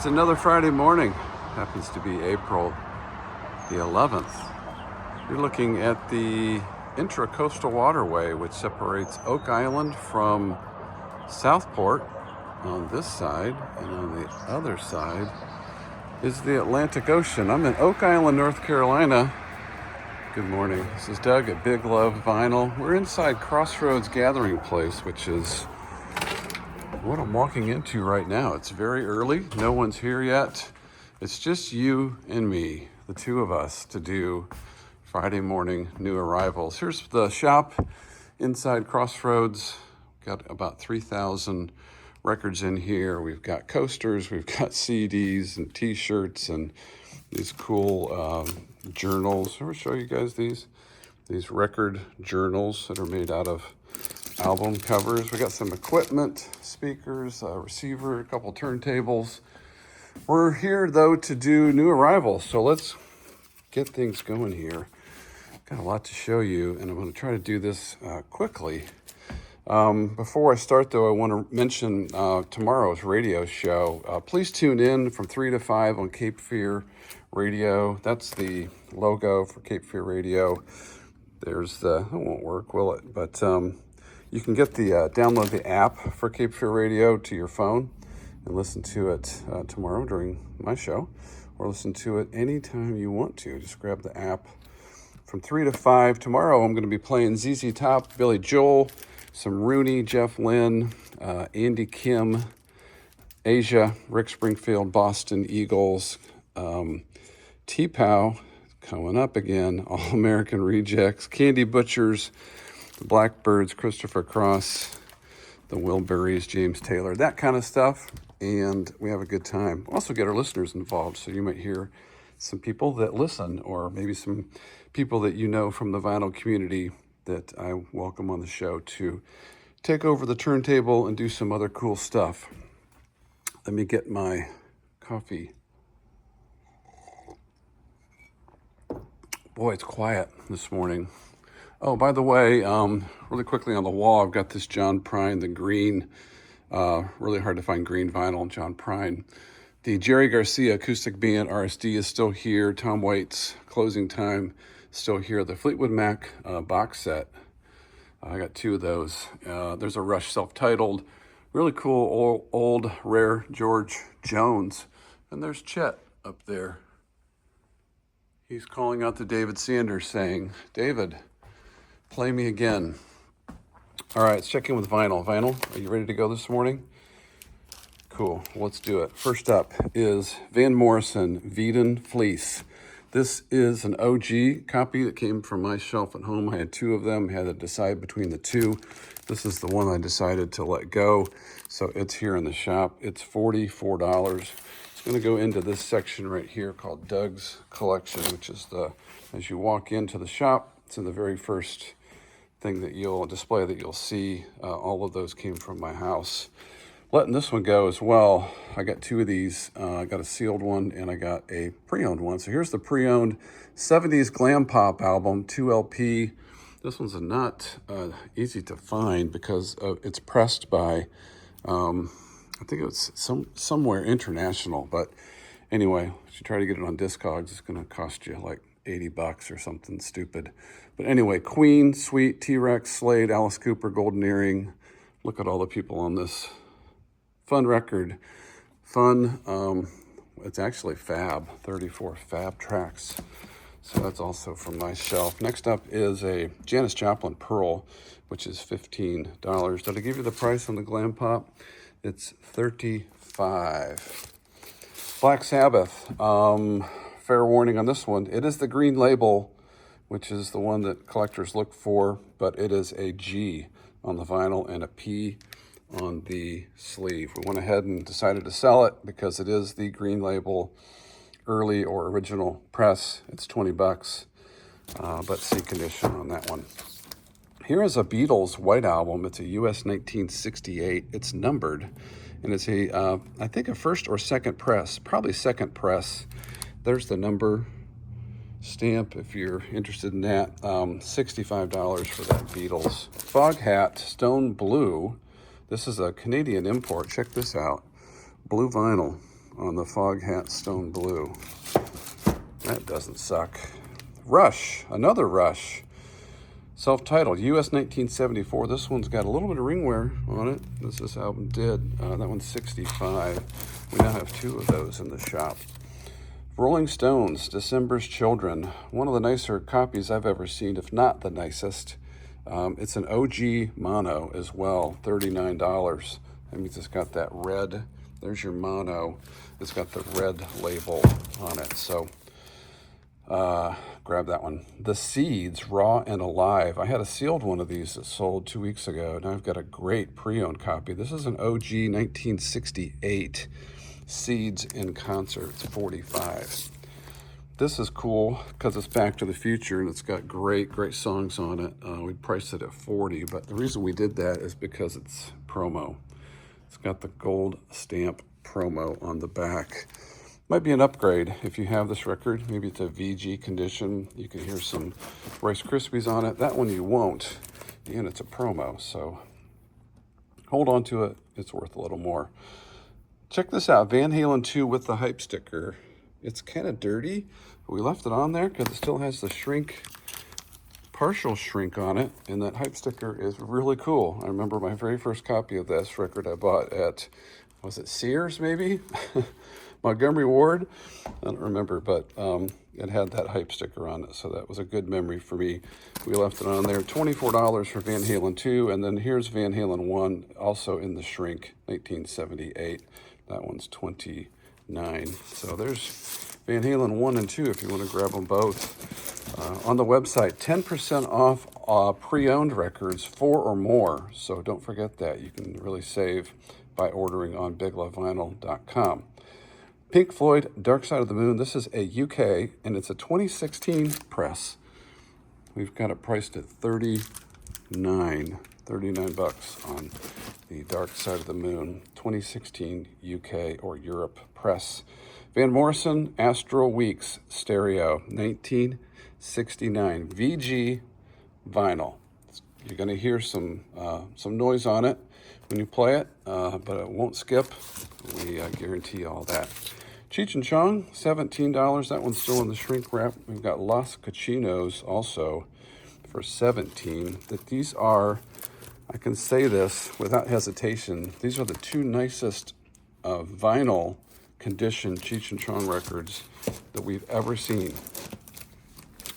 It's another Friday morning. Happens to be April the 11th. You're looking at the Intracoastal Waterway, which separates Oak Island from Southport on this side, and on the other side is the Atlantic Ocean. I'm in Oak Island, North Carolina. Good morning. This is Doug at Big Love Vinyl. We're inside Crossroads Gathering Place, which is what I'm walking into right now. It's very early. No one's here yet. It's just you and me, the two of us, to do Friday morning new arrivals. Here's the shop inside Crossroads. Got about 3,000 records in here. We've got coasters, we've got CDs and t-shirts and these cool journals. I'll show you guys these record journals that are made out of album covers. We got some equipment, speakers, a receiver, a couple turntables. We're here though to do new arrivals, so let's get things going here. Got a lot to show you, and I'm going to try to do this quickly. Before I start though, I want to mention tomorrow's radio show. Please tune in from 3 to 5 on Cape Fear Radio. That's the logo for Cape Fear Radio. There's the, it won't work, will it? But you can get the download the app for Cape Fear Radio to your phone and listen to it tomorrow during my show, or listen to it anytime you want to. Just grab the app. From 3 to 5 tomorrow, I'm going to be playing ZZ Top, Billy Joel, some Rooney, Jeff Lynne, Andy Kim, Asia, Rick Springfield, Boston Eagles, T-Pow coming up again, All American Rejects, Candy Butchers, the Blackbirds, Christopher Cross, the Wilburys, James Taylor, that kind of stuff. And we have a good time. We'll also get our listeners involved, so you might hear some people that listen, or maybe some people that you know from the vinyl community that I welcome on the show to take over the turntable and do some other cool stuff. Let me get my coffee. Boy, it's quiet this morning. Oh, by the way, really quickly on the wall, I've got this John Prine, the green, really hard to find green vinyl, John Prine. The Jerry Garcia acoustic band, RSD, is still here. Tom Waits, Closing Time, still here. The Fleetwood Mac box set, I got 2 of those. There's a Rush self-titled, really cool old rare George Jones. And there's Chet up there. He's calling out to David Sanders saying, David, play me again. All right, let's check in with vinyl. Vinyl, are you ready to go this morning? Cool, let's do it. First up is Van Morrison, Veedon Fleece. This is an OG copy that came from my shelf at home. I had 2 of them, had to decide between the 2. This is the one I decided to let go, so it's here in the shop. It's $44. It's gonna go into this section right here called Doug's Collection, which is as you walk into the shop, it's in the very first thing that display that you'll see. All of those came from my house. Letting this one go as well. I got 2 of these. I got a sealed one and I got a pre-owned one. So here's the pre-owned 70s glam pop album, 2LP. This one's not easy to find because it's pressed by, I think it was somewhere international. But anyway, if you try to get it on Discogs, it's going to cost you like $80 or something stupid. But anyway, Queen, Sweet, T-Rex, Slade, Alice Cooper, Golden Earring. Look at all the people on this. Fun record. Fun. It's actually fab. 34 fab tracks. So that's also from my shelf. Next up is a Janis Joplin Pearl, which is $15. Did I give you the price on the Glam Pop? It's $35. Black Sabbath. Fair warning on this one. It is the green label, which is the one that collectors look for, but it is a G on the vinyl and a P on the sleeve. We went ahead and decided to sell it because it is the green label early or original press. It's $20, but see condition on that one. Here is a Beatles White Album. It's a US 1968. It's numbered, and it's I think a first or second press, probably second press. There's the number stamp if you're interested in that. $65 for that Beatles. Fog Hat Stone Blue. This is a Canadian import. Check this out. Blue vinyl. on the Fog Hat Stone Blue. That doesn't suck. Rush, another Rush. Self-titled, US 1974. This one's got a little bit of ring wear on it, as this album did. That one's 65. We now have 2 of those in the shop. Rolling Stones, December's Children. One of the nicer copies I've ever seen, if not the nicest. It's an OG mono as well, $39. That means it's got that red, there's your mono. It's got the red label on it, so grab that one. The Seeds, Raw and Alive. I had a sealed one of these that sold 2 weeks ago. Now I've got a great pre-owned copy. This is an OG 1968 Seeds in Concert. It's 45. This is cool because it's Back to the Future and it's got great songs on it. We priced it at 40, but the reason we did that is because it's promo. It's got the gold stamp promo on the back. Might be an upgrade if you have this record. Maybe it's a VG condition. You can hear some Rice Krispies on it. That one you won't. And it's a promo, so hold on to it. It's worth a little more. Check this out, Van Halen 2 with the hype sticker. It's kind of dirty, but we left it on there because it still has the shrink, partial shrink on it, and that hype sticker is really cool. I remember my very first copy of this record I bought at, was it Sears maybe? Montgomery Ward? I don't remember, but it had that hype sticker on it, so that was a good memory for me. We left it on there. $24 for Van Halen 2, and then here's Van Halen 1, also in the shrink, 1978. That one's $29. So there's Van Halen 1 and 2 if you want to grab them both. On the website, 10% off pre-owned records, 4 or more. So don't forget that. You can really save by ordering on BigLoveVinyl.com. Pink Floyd, Dark Side of the Moon. This is a UK, and it's a 2016 press. We've got it priced at $39 bucks on the Dark Side of the Moon, 2016 UK or Europe press. Van Morrison, Astral Weeks, stereo, 1969, VG vinyl. You're going to hear some noise on it when you play it, but it won't skip. We guarantee all that. Cheech and Chong, $17. That one's still in the shrink wrap. We've got Los Cachinos also for $17. That these are, I can say this without hesitation, these are the 2 nicest vinyl condition Cheech and Chong records that we've ever seen.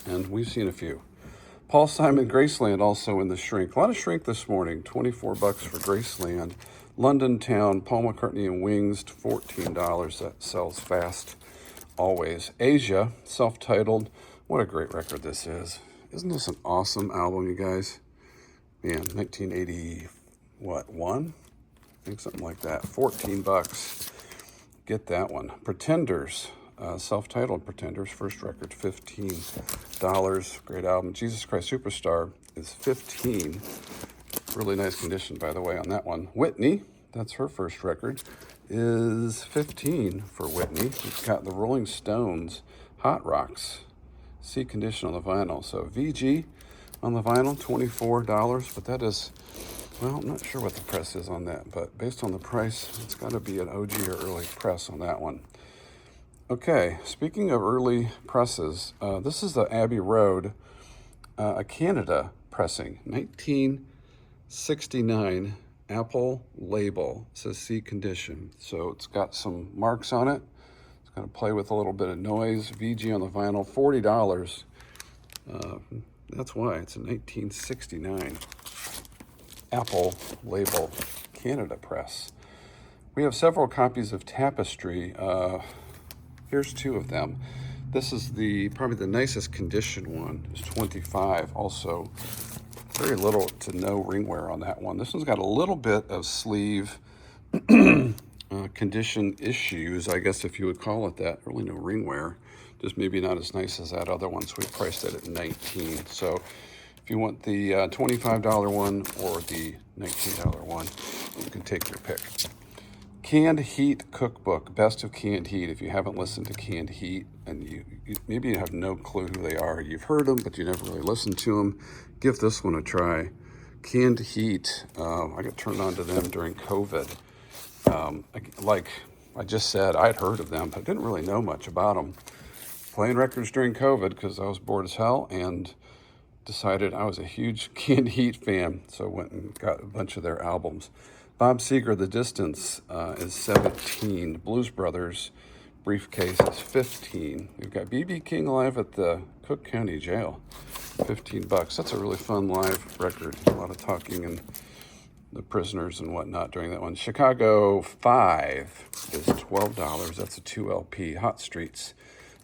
And we've seen a few. Paul Simon, Graceland, also in the shrink. A lot of shrink this morning, $24 for Graceland. London Town, Paul McCartney and Wings, $14. That sells fast, always. Asia, self-titled. What a great record this is. Isn't this an awesome album, you guys? Man, 1980, what, 1? I think something like that. $14. Get that one. Pretenders, self-titled Pretenders, first record, $15. Great album. Jesus Christ Superstar is $15. Really nice condition, by the way, on that one. Whitney, that's her first record, is $15 for Whitney. We've got the Rolling Stones, Hot Rocks, C condition on the vinyl. So VG on the vinyl, $24, but that is, well, I'm not sure what the press is on that, but based on the price, it's got to be an OG or early press on that one. Okay, speaking of early presses, this is the Abbey Road, a Canada pressing, 1969 Apple label. It says C condition, so it's got some marks on it. It's going to play with a little bit of noise. VG on the vinyl, $40. That's why it's a 1969 Apple label Canada press. We have several copies of Tapestry. Here's 2 of them. This is probably the nicest condition one. It's 25. Also, very little to no ring wear on that one. This one's got a little bit of sleeve condition issues, I guess if you would call it that. Really no ring wear. Just maybe not as nice as that other one. So we priced it at $19. So if you want the $25 one or the $19 one, you can take your pick. Canned Heat Cookbook, Best of Canned Heat. If you haven't listened to Canned Heat, and you maybe you have no clue who they are, you've heard them, but you never really listened to them, give this one a try. Canned Heat, I got turned on to them during COVID. I just said I'd heard of them, but I didn't really know much about them. Playing records during COVID because I was bored as hell and decided I was a huge Canned Heat fan, so I went and got a bunch of their albums. Bob Seger, The Distance is 17. Blues Brothers, Briefcase is 15. We've got B.B. King live at the Cook County Jail, $15. That's a really fun live record. A lot of talking and the prisoners and whatnot during that one. Chicago 5 is $12. That's a 2 LP. Hot Streets.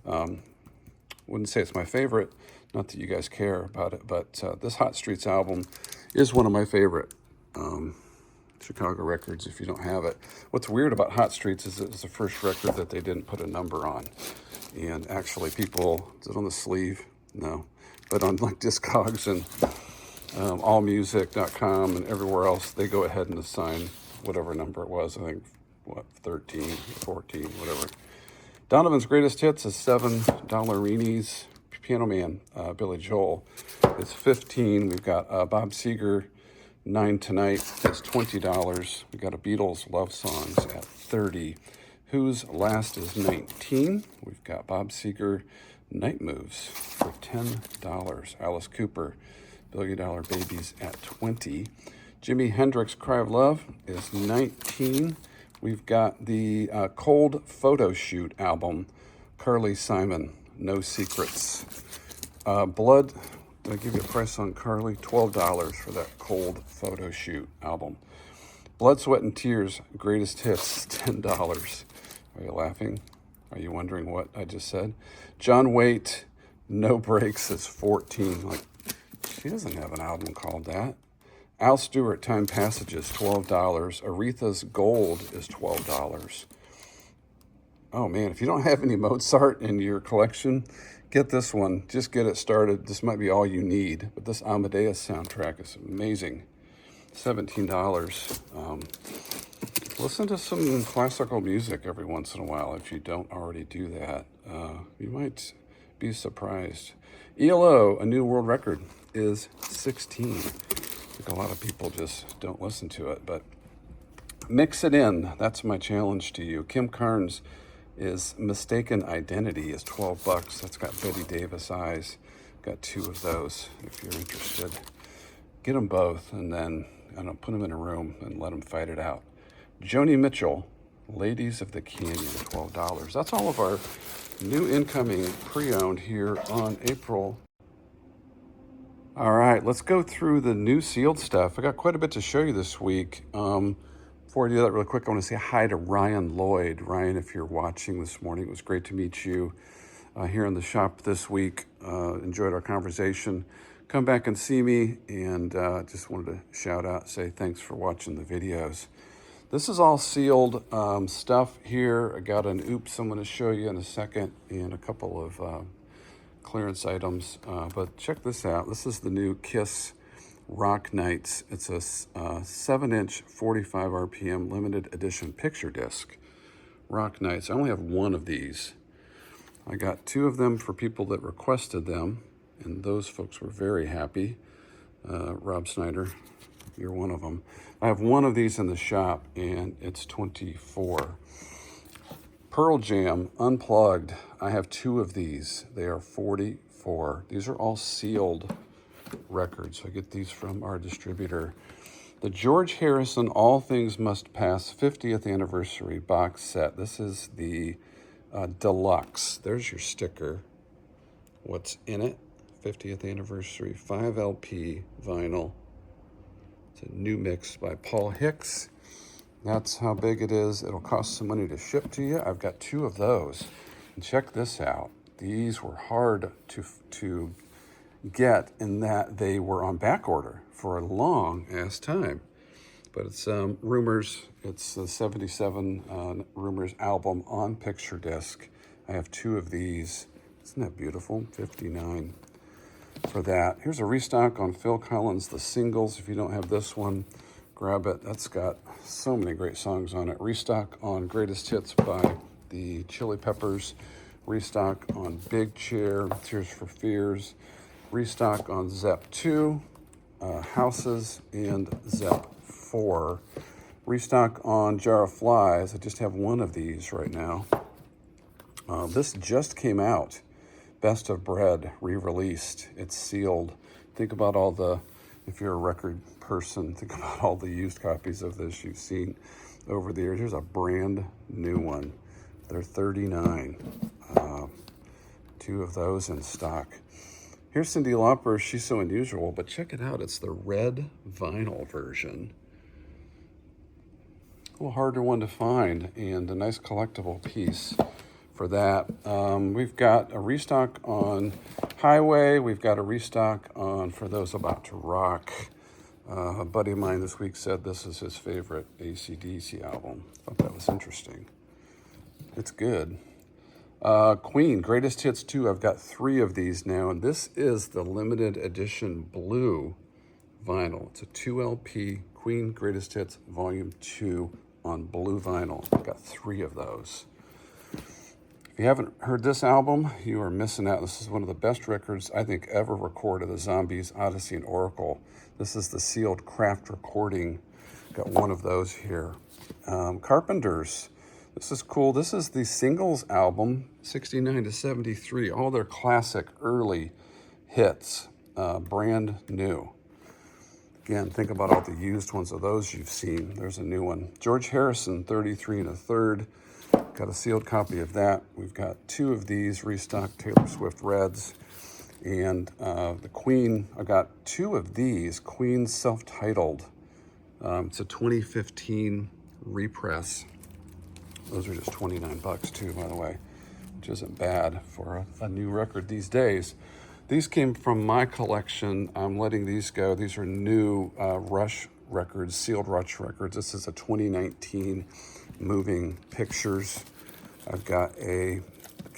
Wouldn't say it's my favorite. Not that you guys care about it, but this Hot Streets album is one of my favorite Chicago records if you don't have it. What's weird about Hot Streets is it was the first record that they didn't put a number on. And actually people, is it on the sleeve? No. But on like Discogs and allmusic.com and everywhere else, they go ahead and assign whatever number it was. I think, 13, 14, whatever. Donovan's Greatest Hits is $7. Reenies, Piano Man, Billy Joel is 15. We've got Bob Seger, 9 Tonight is $20. We've got a Beatles Love Songs at 30. Who's Last is 19. We've got Bob Seger, Night Moves for $10. Alice Cooper, Billion Dollar Babies at 20. Jimi Hendrix, Cry of Love is 19. We've got the Cold Photo Shoot album, Carly Simon, No Secrets. Blood, did I give you a price on Carly? $12 for that Cold Photo Shoot album. Blood, Sweat, and Tears, Greatest Hits, $10. Are you laughing? Are you wondering what I just said? John Waite, No Breaks is 14. Like, she doesn't have an album called that. Al Stewart, Time Passages, $12. Aretha's Gold is $12. Oh man, if you don't have any Mozart in your collection, get this one. Just get it started. This might be all you need. But this Amadeus soundtrack is amazing. $17. Listen to some classical music every once in a while if you don't already do that. You might be surprised. ELO, A New World Record, is 16. I think a lot of people just don't listen to it, but mix it in. That's my challenge to you. Kim Carnes is Mistaken Identity is $12. That's got Betty Davis eyes. Got 2 of those if you're interested. Get them both and then, I don't know, put them in a room and let them fight it out. Joni Mitchell, Ladies of the Canyon, $12. That's all of our new incoming pre-owned here on April. All right, let's go through the new sealed stuff. I got quite a bit to show you this week. Before I do that real quick, I want to say hi to Ryan Lloyd. Ryan, if you're watching this morning, it was great to meet you here in the shop this week. Enjoyed our conversation. Come back and see me, and just wanted to shout out, say thanks for watching the videos. This is all sealed stuff here. I got an oops I'm going to show you in a second, and a couple of clearance items, but check this out. This is the new Kiss Rock Nights. It's a 7-inch 45 RPM limited edition picture disc. Rock Nights. I only have one of these. I got 2 of them for people that requested them, and those folks were very happy. Rob Snyder, you're one of them. I have one of these in the shop, and it's 24. Pearl Jam Unplugged. I have 2 of these. They are 44. These are all sealed records. I get these from our distributor. The George Harrison All Things Must Pass 50th Anniversary box set. This is the deluxe. There's your sticker. What's in it? 50th Anniversary 5 LP vinyl. It's a new mix by Paul Hicks. That's how big it is. It'll cost some money to ship to you. I've got 2 of those. And check this out. These were hard to get in that they were on back order for a long ass time. But it's Rumors. It's the 77 Rumors album on picture disc. I have 2 of these. Isn't that beautiful? $59 for that. Here's a restock on Phil Collins, The Singles. If you don't have this one, grab it. That's got so many great songs on it. Restock on Greatest Hits by the Chili Peppers. Restock on Big Chair, Tears for Fears. Restock on Zepp 2, Houses, and Zepp 4. Restock on Jar of Flies. I just have one of these right now. This just came out. Best of Bread, re-released. It's sealed. Think about all the, if you're a record person, think about all the used copies of this you've seen over the years. Here's a brand new one. They're $39. Two of those in stock. Here's Cyndi Lauper. She's So Unusual, but check it out. It's the red vinyl version. A little harder one to find, and a nice collectible piece for that. We've got a restock on Highway. We've got a restock on For Those About to Rock. A buddy of mine this week said this is his favorite AC/DC album. I thought that was interesting. It's good. Queen, Greatest Hits 2. I've got 3 of these now, and this is the limited edition blue vinyl. It's a 2 LP Queen Greatest Hits Volume 2 on blue vinyl. I've got 3 of those. If you haven't heard this album, you are missing out. This is one of the best records I think ever recorded, the Zombies, Odyssey, and Oracle. This is the sealed craft recording. Got one of those here. Carpenters. This is cool. This is the singles album, 69 to 73. All their classic early hits, brand new. Again, think about all the used ones of those you've seen. There's a new one. George Harrison, 33 1/3. Got a sealed copy of that. We've got 2 of these restocked Taylor Swift Reds. And the Queen, I got 2 of these, Queen self-titled. It's a 2015 repress. Those are just 29 bucks too, by the way, which isn't bad for a new record these days. These came from my collection. I'm letting these go. These are new Rush records, sealed Rush records. This is a 2019 Moving Pictures. I've got came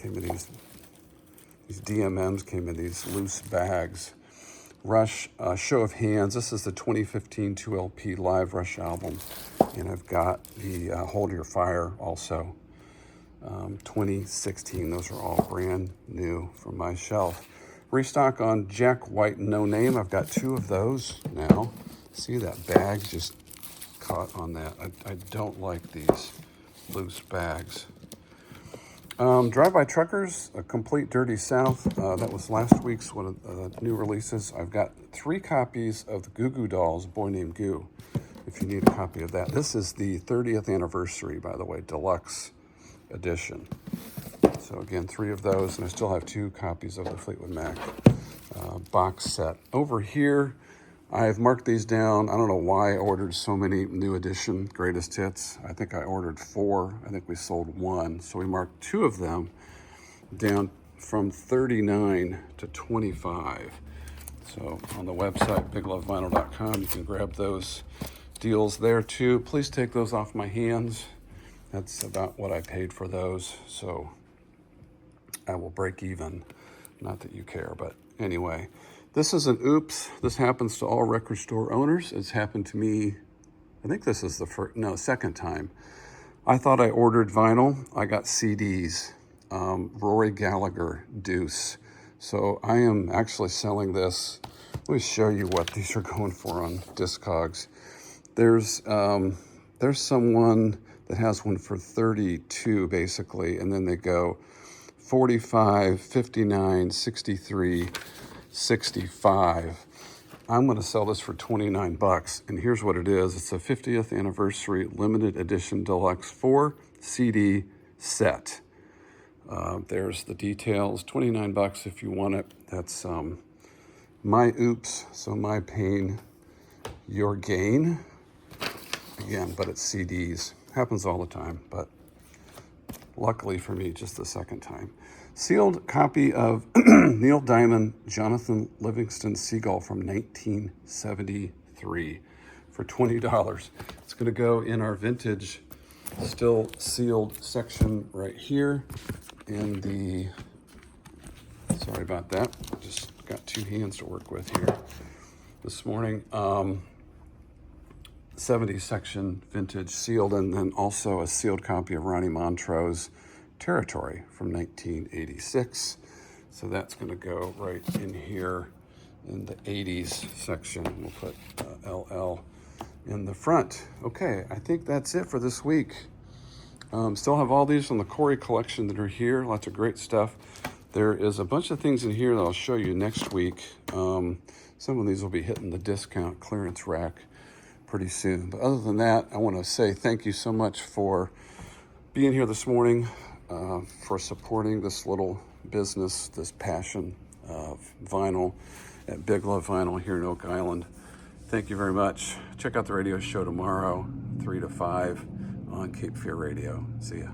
in these DMMs, came in these loose bags. Rush, Show of Hands. This is the 2015 2LP live Rush album. And I've got the Hold Your Fire also. 2016. Those are all brand new from my shelf. Restock on Jack White No Name. I've got 2 of those now. See, that bag just caught on that. I don't like these loose bags. Drive-By Truckers, A Complete Dirty South. That was last week's one of the new releases. I've got 3 copies of the Goo Goo Dolls, Boy Named Goo, if you need a copy of that. This is the 30th anniversary, by the way, deluxe edition. So again, 3 of those, and I still have 2 copies of the Fleetwood Mac box set. Over here, I've marked these down. I don't know why I ordered so many new edition greatest hits. I think I ordered 4. I think we sold 1. So we marked 2 of them down from 39 to 25. So on the website, biglovevinyl.com, you can grab those deals there too. Please take those off my hands. That's about what I paid for those. So I will break even. Not that you care, but anyway. This is an oops. This happens to all record store owners. It's happened to me, I think this is the second time. I thought I ordered vinyl. I got CDs. Rory Gallagher, Deuce. So I am actually selling this. Let me show you what these are going for on Discogs. There's someone that has one for 32 basically, and then they go 45, 59, 63, 65. I'm going to sell this for 29 bucks, and here's what it is. It's a 50th anniversary limited edition deluxe 4 CD set. There's the details. 29 bucks if you want it. That's my oops, so my pain, your gain. Again, but it's CDs. Happens all the time, but luckily for me, just the second time. Sealed copy of Neil Diamond, Jonathan Livingston Seagull from 1973 for $20. It's going to go in our vintage, still sealed section right here in the, sorry about that, just got 2 hands to work with here this morning. 70s section, vintage, sealed, and then also a sealed copy of Ronnie Montrose Territory from 1986. So that's going to go right in here in the 80s section. We'll put LL in the front. Okay, I think that's it for this week. Still have all these from the Corey collection that are here. Lots of great stuff. There is a bunch of things in here that I'll show you next week. Some of these will be hitting the discount clearance rack pretty soon. But other than that, I want to say thank you so much for being here this morning, for supporting this little business, this passion of vinyl at Big Love Vinyl here in Oak Island. Thank you very much. Check out the radio show tomorrow, 3 to 5 on Cape Fear Radio. See ya.